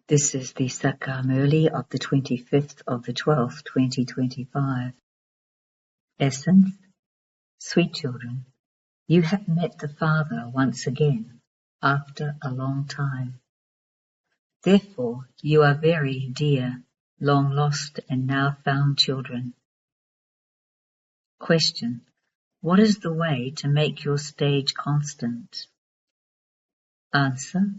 This is the Murli of the 25th of the 12th, 2025. Essence: Sweet children, you have met the Father once again after a long time. Therefore, you are very dear, long lost and now found children. Question: what is the way to make your stage constant? Answer: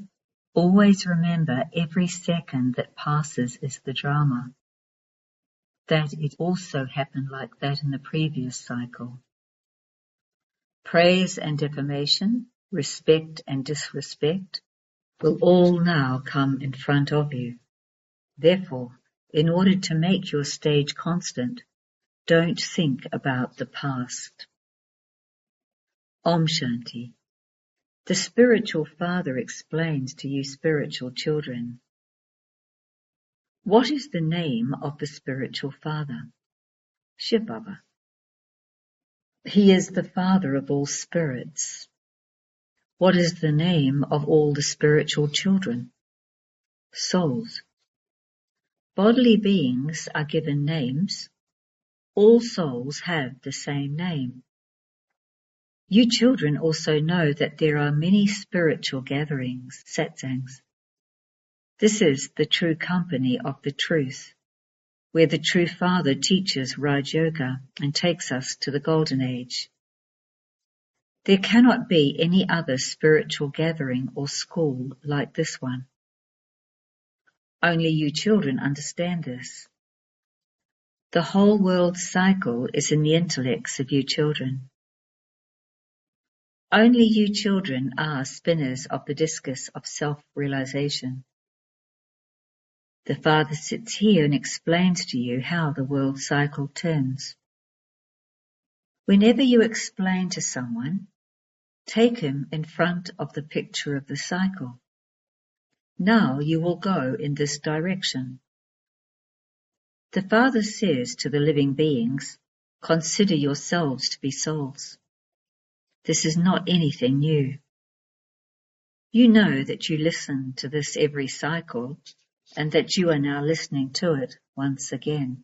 always remember every second that passes is the drama. That it also happened like that in the previous cycle. Praise and defamation, respect and disrespect will all now come in front of you. Therefore, in order to make your stage constant, don't think about the past. Om Shanti. The spiritual father explains to you spiritual children. What is the name of the spiritual father? Shiv Baba. He is the father of all spirits. What is the name of all the spiritual children? Souls. Bodily beings are given names. All souls have the same name. You children also know that there are many spiritual gatherings, satsangs. This is the true company of the truth, where the true Father teaches Raj Yoga and takes us to the Golden Age. There cannot be any other spiritual gathering or school like this one. Only you children understand this. The whole world cycle is in the intellects of you children. Only you children are spinners of the discus of self-realization. The Father sits here and explains to you how the world cycle turns. Whenever you explain to someone, take him in front of the picture of the cycle. Now you will go in this direction. The Father says to the living beings, consider yourselves to be souls. This is not anything new. You know that you listen to this every cycle and that you are now listening to it once again.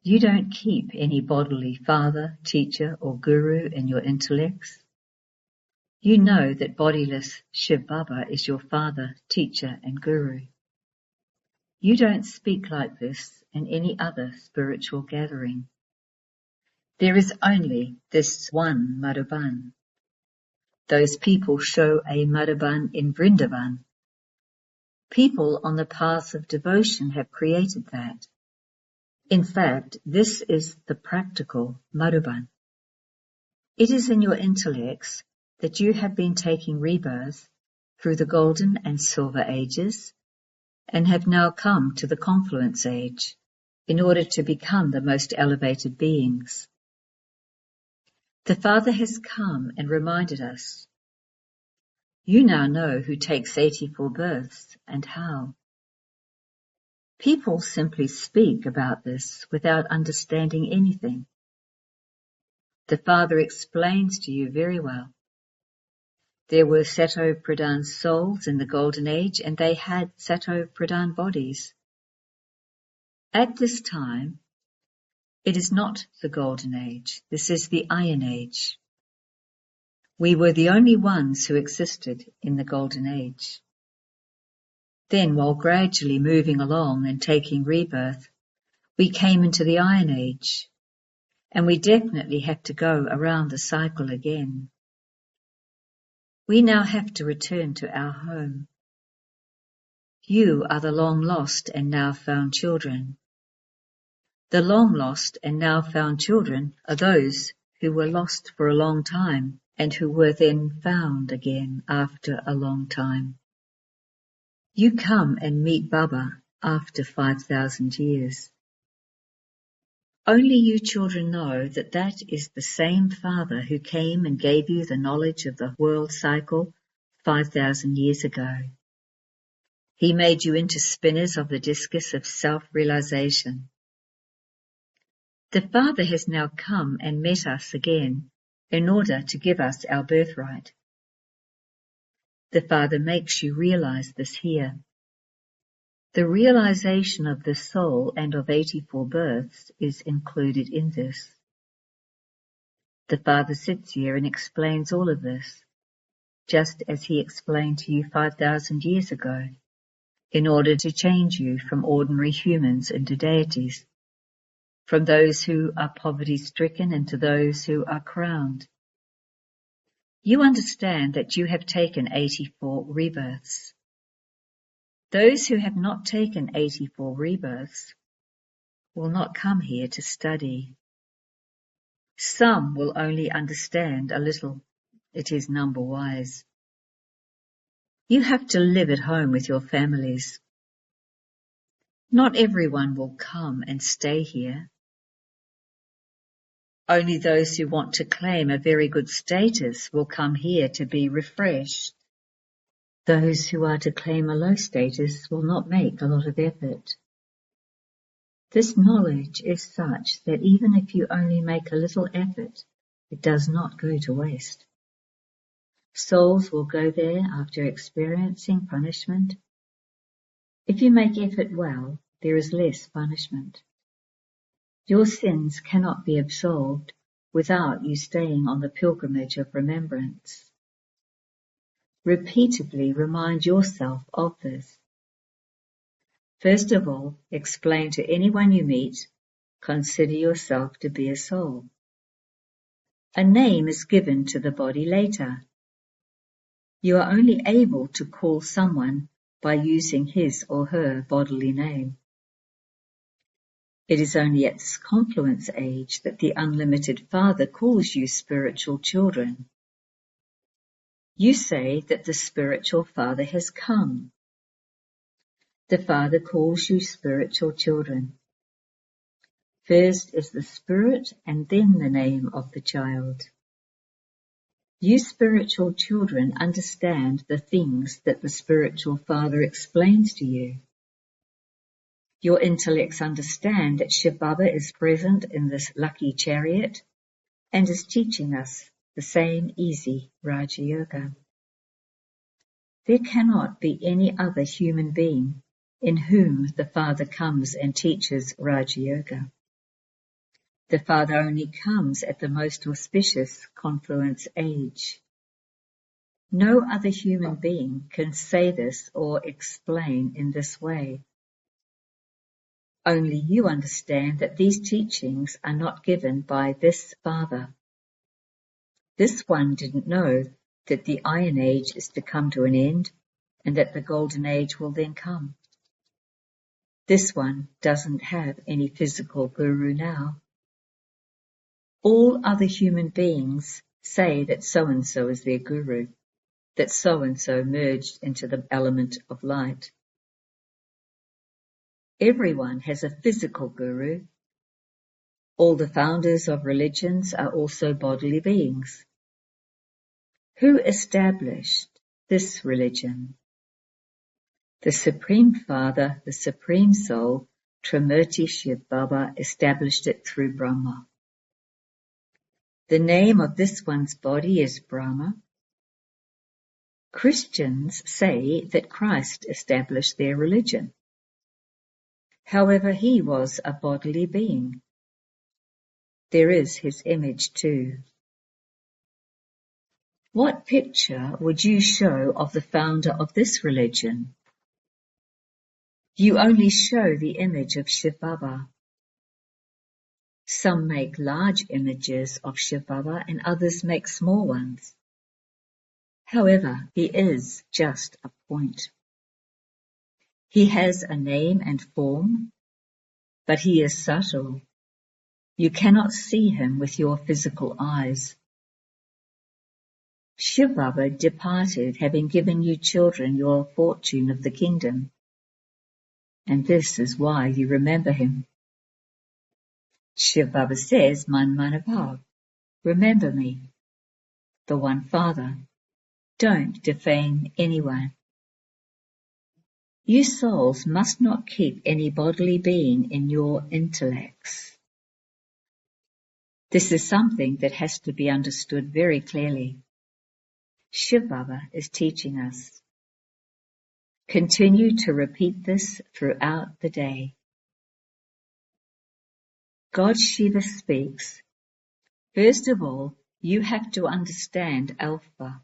You don't keep any bodily father, teacher or guru in your intellects. You know that bodiless Shiv Baba is your father, teacher and guru. You don't speak like this in any other spiritual gathering. There is only this one Madhuban. Those people show a Madhuban in Vrindavan. People on the path of devotion have created that. In fact, this is the practical Madhuban. It is in your intellects that you have been taking rebirth through the golden and silver ages and have now come to the confluence age in order to become the most elevated beings. The Father has come and reminded us. You now know who takes 84 births and how. People simply speak about this without understanding anything. The Father explains to you very well. There were Sato Pradhan souls in the Golden Age and they had Sato Pradhan bodies. At this time, it is not the Golden Age, this is the Iron Age. We were the only ones who existed in the Golden Age. Then, while gradually moving along and taking rebirth, we came into the Iron Age, and we definitely have to go around the cycle again. We now have to return to our home. You are the long lost and now found children. The long lost and now found children are those who were lost for a long time and who were then found again after a long time. You come and meet Baba after 5,000 years. Only you children know that that is the same Father who came and gave you the knowledge of the world cycle 5,000 years ago. He made you into spinners of the discus of self-realization. The Father has now come and met us again in order to give us our birthright. The Father makes you realize this here The realization of the soul and of 84 births is included in this. The Father sits here and explains all of this, just as he explained to you 5,000 years ago, in order to change you from ordinary humans into deities, from those who are poverty-stricken into those who are crowned. You understand that you have taken 84 rebirths. Those who have not taken 84 rebirths will not come here to study. Some will only understand a little. It is number-wise. You have to live at home with your families. Not everyone will come and stay here. Only those who want to claim a very good status will come here to be refreshed. Those who are to claim a low status will not make a lot of effort. This knowledge is such that even if you only make a little effort, it does not go to waste. Souls will go there after experiencing punishment. If you make effort well, there is less punishment. Your sins cannot be absolved without you staying on the pilgrimage of remembrance. Repeatedly remind yourself of this. First of all, explain to anyone you meet, consider yourself to be a soul. A name is given to the body later. You are only able to call someone by using his or her bodily name. It is only at this confluence age that the unlimited Father calls you spiritual children. You say that the spiritual Father has come. The Father calls you spiritual children. First is the spirit and then the name of the child. You spiritual children understand the things that the spiritual Father explains to you. Your intellects understand that Shiv Baba is present in this lucky chariot and is teaching us the same easy Raja Yoga. There cannot be any other human being in whom the Father comes and teaches Raja Yoga. The Father only comes at the most auspicious confluence age. No other human being can say this or explain in this way. Only you understand that these teachings are not given by this Father. This one didn't know that the Iron Age is to come to an end and that the Golden Age will then come. This one doesn't have any physical guru now. All other human beings say that so-and-so is their guru, that so-and-so merged into the element of light. Everyone has a physical guru. All the founders of religions are also bodily beings. Who established this religion? The Supreme Father, the Supreme Soul, Trimurti Shiv Baba, established it through Brahma. The name of this one's body is Brahma. Christians say that Christ established their religion. However, he was a bodily being. There is his image too. What picture would you show of the founder of this religion? You only show the image of Shiv Baba. Some make large images of Shiv Baba and others make small ones. However, he is just a point. He has a name and form, but he is subtle. You cannot see him with your physical eyes. Shiv Baba departed, having given you children your fortune of the kingdom, and this is why you remember him. Shiv Baba says, Man Manabhav, remember me, the one Father. Don't defame anyone. You souls must not keep any bodily being in your intellects. This is something that has to be understood very clearly. Shiv Baba is teaching us. Continue to repeat this throughout the day. God Shiva speaks, first of all, you have to understand Alpha.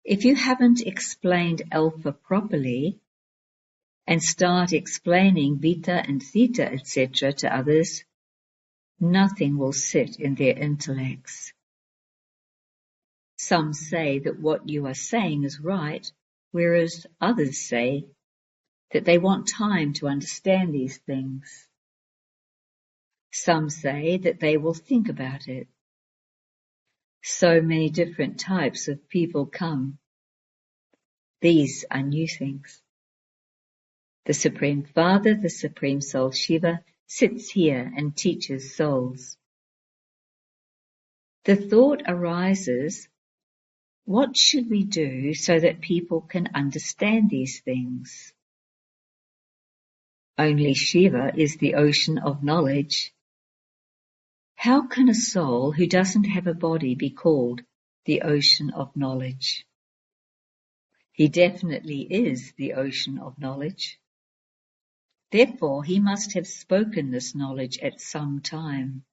If you haven't explained Alpha properly and start explaining Vita and Theta, etc. to others, nothing will sit in their intellects. Some say that what you are saying is right, whereas others say that they want time to understand these things. Some say that they will think about it. So many different types of people come. These are new things. The Supreme Father, the Supreme Soul Shiva, sits here and teaches souls. The thought arises, what should we do so that people can understand these things? Only Shiva is the ocean of knowledge. How can a soul who doesn't have a body be called the ocean of knowledge? He definitely is the ocean of knowledge. Therefore, he must have spoken this knowledge at some time.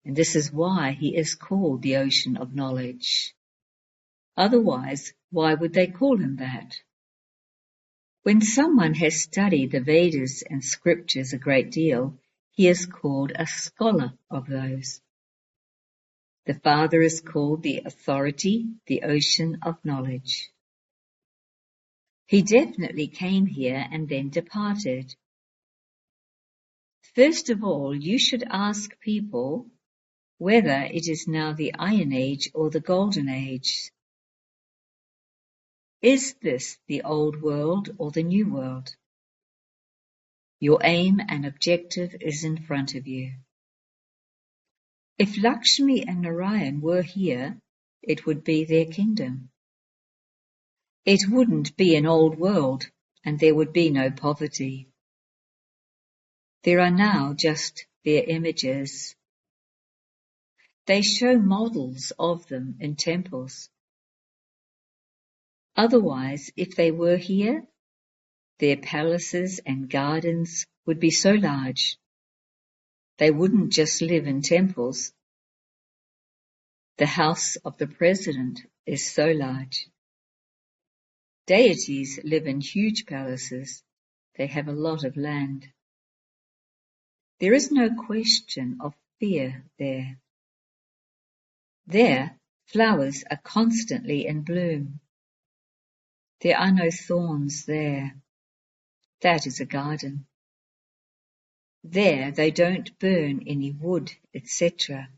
And this is why he is called the ocean of knowledge. Otherwise, why would they call him that? When someone has studied the Vedas and scriptures a great deal, he is called a scholar of those. The Father is called the authority, the ocean of knowledge. He definitely came here and then departed. First of all, you should ask people whether it is now the Iron Age or the Golden Age. Is this the old world or the new world? Your aim and objective is in front of you. If Lakshmi and Narayan were here, it would be their kingdom. It wouldn't be an old world, and there would be no poverty. There are now just their images. They show models of them in temples. Otherwise, if they were here, their palaces and gardens would be so large. They wouldn't just live in temples. The house of the president is so large. Deities live in huge palaces. They have a lot of land. There is no question of fear there. There, flowers are constantly in bloom. There are no thorns there. That is a garden. There they don't burn any wood, etc.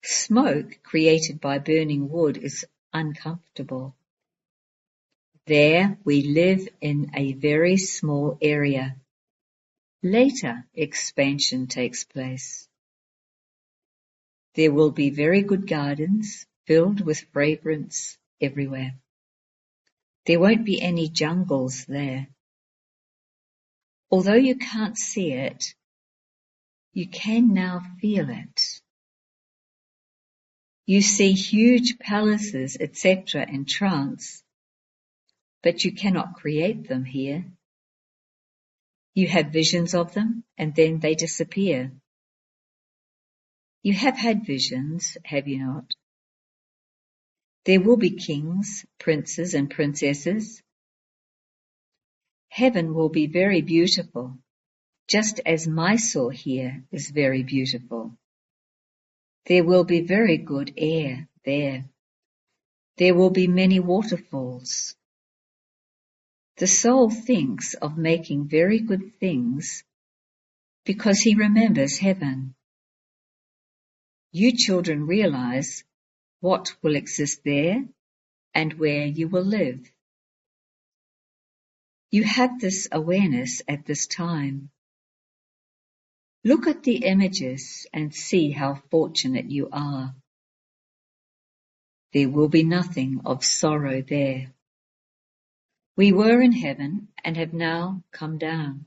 Smoke created by burning wood is uncomfortable. There we live in a very small area. Later expansion takes place. There will be very good gardens filled with fragrance everywhere. There won't be any jungles there. Although you can't see it, you can now feel it. You see huge palaces, etc. in trance, but you cannot create them here. You have visions of them, and then they disappear. You have had visions, have you not? There will be kings, princes, and princesses. Heaven will be very beautiful, just as Mysore here is very beautiful. There will be very good air there. There will be many waterfalls. The soul thinks of making very good things because he remembers heaven. You children realize what will exist there and where you will live. You have this awareness at this time. Look at the images and see how fortunate you are. There will be nothing of sorrow there. We were in heaven and have now come down.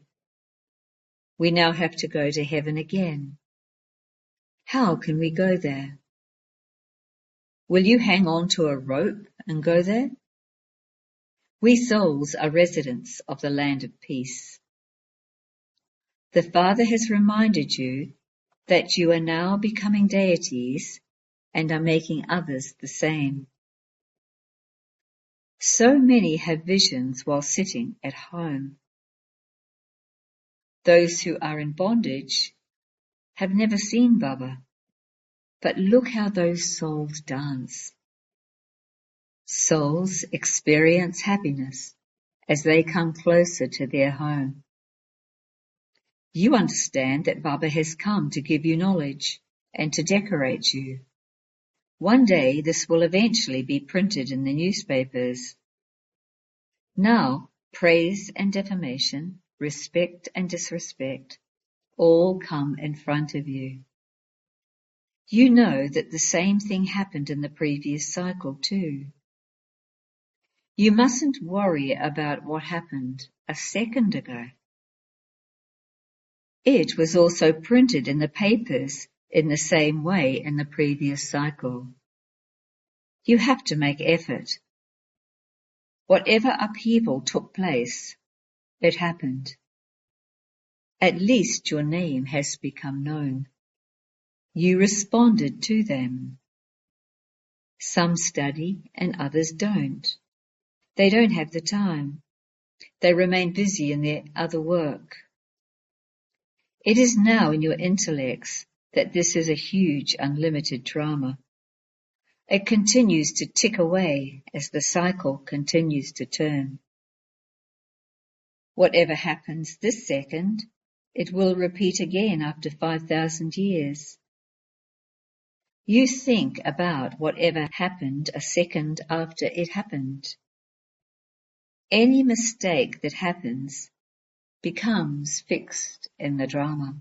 We now have to go to heaven again. How can we go there? Will you hang on to a rope and go there? We souls are residents of the land of peace. The Father has reminded you that you are now becoming deities and are making others the same. So many have visions while sitting at home. Those who are in bondage have never seen Baba, but look how those souls dance. Souls experience happiness as they come closer to their home. You understand that Baba has come to give you knowledge and to decorate you. One day this will eventually be printed in the newspapers. Now, praise and defamation, respect and disrespect, all come in front of you. You know that the same thing happened in the previous cycle too. You mustn't worry about what happened a second ago. It was also printed in the papers in the same way in the previous cycle. You have to make effort. Whatever upheaval took place, it happened. At least your name has become known. You responded to them. Some study and others don't. They don't have the time. They remain busy in their other work. It is now in your intellects that this is a huge, unlimited drama. It continues to tick away as the cycle continues to turn. Whatever happens this second, it will repeat again after 5,000 years. You think about whatever happened a second after it happened. Any mistake that happens becomes fixed in the drama.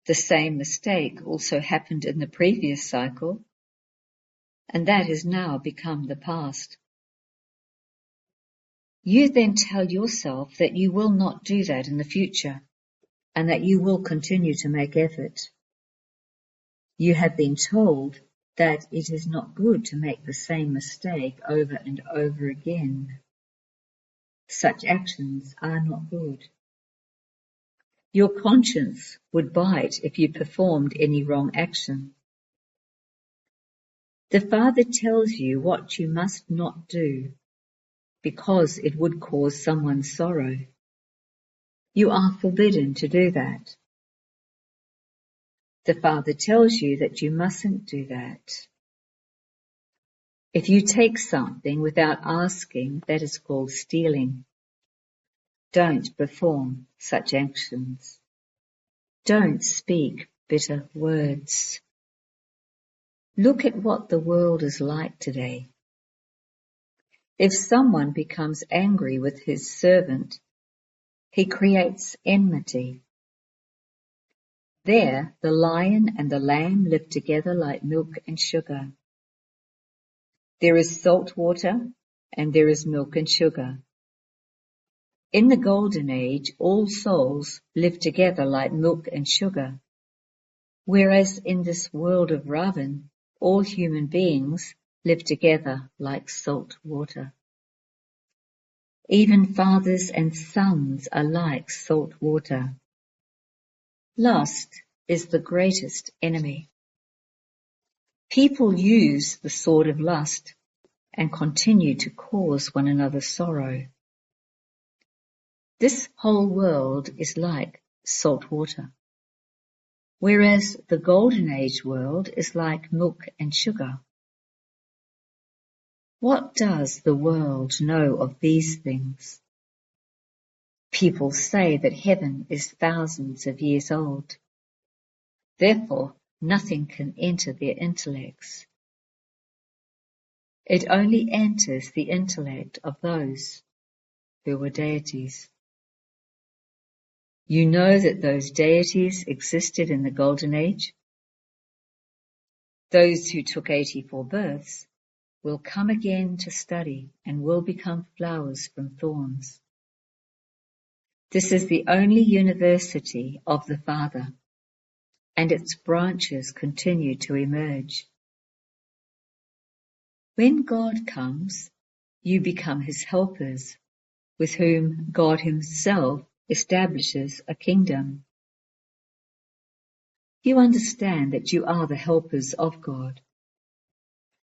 The same mistake also happened in the previous cycle, and that has now become the past. You then tell yourself that you will not do that in the future, and that you will continue to make effort. You have been told that it is not good to make the same mistake over and over again. Such actions are not good. Your conscience would bite if you performed any wrong action. The Father tells you what you must not do, because it would cause someone sorrow. You are forbidden to do that. The Father tells you that you mustn't do that. If you take something without asking, that is called stealing. Don't perform such actions. Don't speak bitter words. Look at what the world is like today. If someone becomes angry with his servant, he creates enmity. There, the lion and the lamb live together like milk and sugar. There is salt water and there is milk and sugar. In the Golden Age, all souls live together like milk and sugar, whereas in this world of Ravan, all human beings live together like salt water. Even fathers and sons are like salt water. Lust is the greatest enemy. People use the sword of lust and continue to cause one another sorrow. This whole world is like salt water, whereas the Golden Age world is like milk and sugar. What does the world know of these things? People say that heaven is thousands of years old. Therefore, nothing can enter their intellects. It only enters the intellect of those who were deities. You know that those deities existed in the Golden Age. Those who took 84 births will come again to study and will become flowers from thorns. This is the only university of the Father, and its branches continue to emerge. When God comes, you become his helpers, with whom God himself establishes a kingdom. You understand that you are the helpers of God.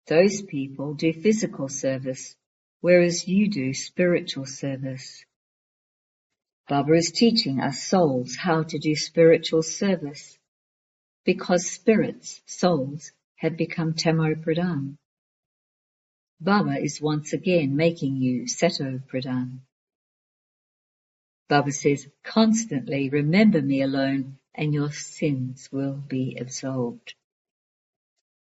Those people do physical service, whereas you do spiritual service. Baba is teaching us souls how to do spiritual service, because spirits, souls, have become Tamo Pradhan. Baba is once again making you Sato Pradhan. Baba says, constantly remember me alone and your sins will be absolved.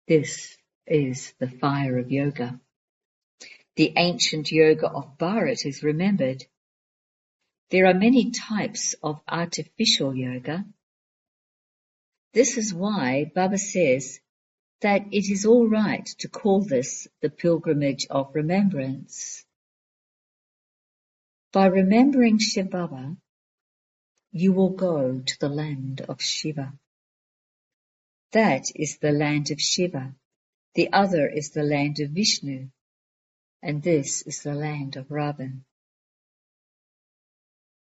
This is the fire of yoga. The ancient yoga of Bharat is remembered. There are many types of artificial yoga. This is why Baba says that it is all right to call this the pilgrimage of remembrance. By remembering Shiv Baba, you will go to the land of Shiva. That is the land of Shiva. The other is the land of Vishnu, and this is the land of Ravan.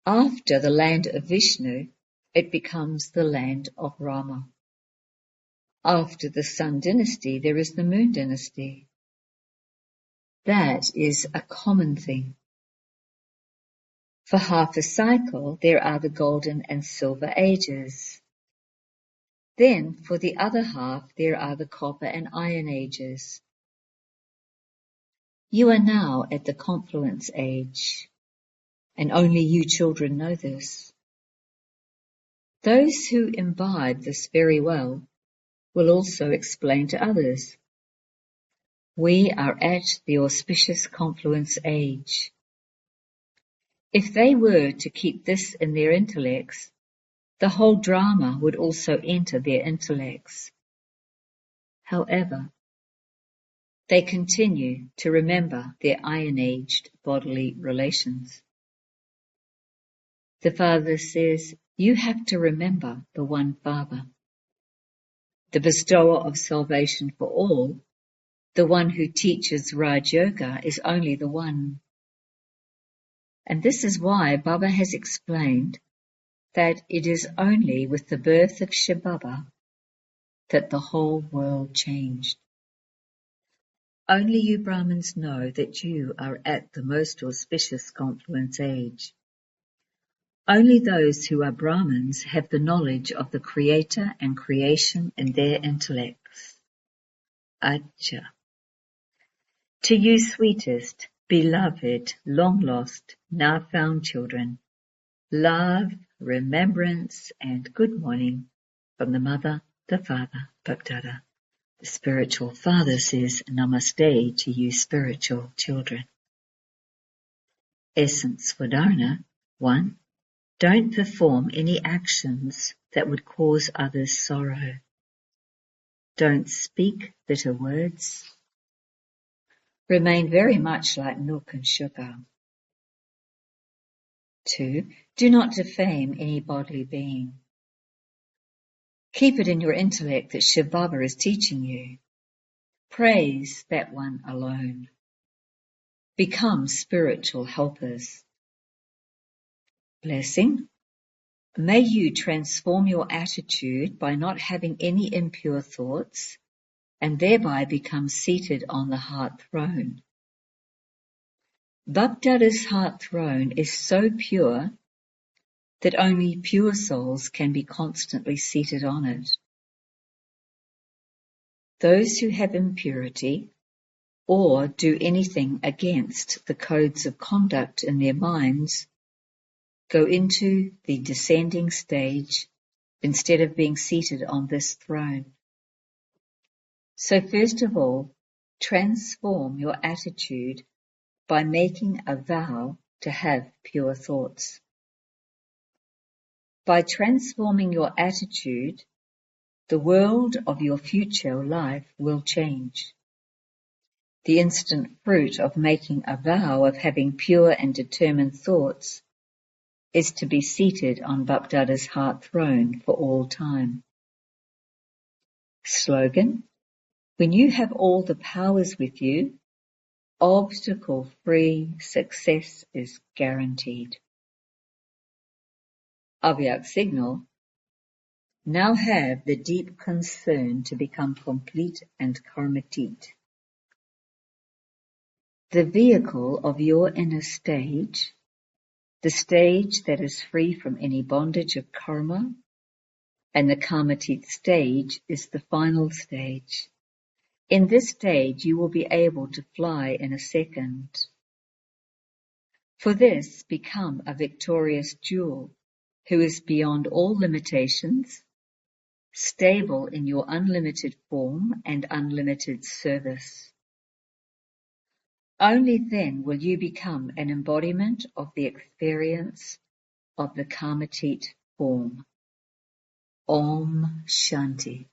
After the land of Vishnu, it becomes the land of Rama. After the Sun dynasty, there is the Moon dynasty. That is a common thing. For half a cycle, there are the Golden and Silver Ages. Then, for the other half, there are the Copper and Iron Ages. You are now at the Confluence Age, and only you children know this. Those who imbibe this very well will also explain to others. We are at the auspicious Confluence Age. If they were to keep this in their intellects, the whole drama would also enter their intellects. However, they continue to remember their iron-aged bodily relations. The Father says, you have to remember the one Father, the bestower of salvation for all. The one who teaches Raj Yoga is only the one. And this is why Baba has explained that it is only with the birth of Shiv Baba that the whole world changed. Only you Brahmins know that you are at the most auspicious Confluence Age. Only those who are Brahmins have the knowledge of the Creator and creation in their intellects. Acha. To you sweetest, beloved, long lost, now found children, love, remembrance and good morning from the Mother, the Father, Bapdada. The spiritual father says Namaste to you spiritual children. Essence for dharana. 1. Don't perform any actions that would cause others sorrow. Don't speak bitter words. Remain very much like milk and sugar. 2. Do not defame any bodily being. Keep it in your intellect that Shiv Baba is teaching you. Praise that one alone. Become spiritual helpers. Blessing. May you transform your attitude by not having any impure thoughts and thereby become seated on the heart throne. Bapdada's heart throne is so pure that only pure souls can be constantly seated on it. Those who have impurity or do anything against the codes of conduct in their minds go into the descending stage instead of being seated on this throne. So first of all, transform your attitude by making a vow to have pure thoughts. By transforming your attitude, the world of your future life will change. The instant fruit of making a vow of having pure and determined thoughts is to be seated on Bapdada's heart throne for all time. Slogan: when you have all the powers with you, Obstacle-free success is guaranteed. Avyak signal. Now have the deep concern to become complete and karmatit. The vehicle of your inner stage, the stage that is free from any bondage of karma, and the karmatit stage is the final stage. In this stage you will be able to fly in a second. For this, become a victorious jewel who is beyond all limitations, stable in your unlimited form and unlimited service. Only then will you become an embodiment of the experience of the karmatit form. Om Shanti.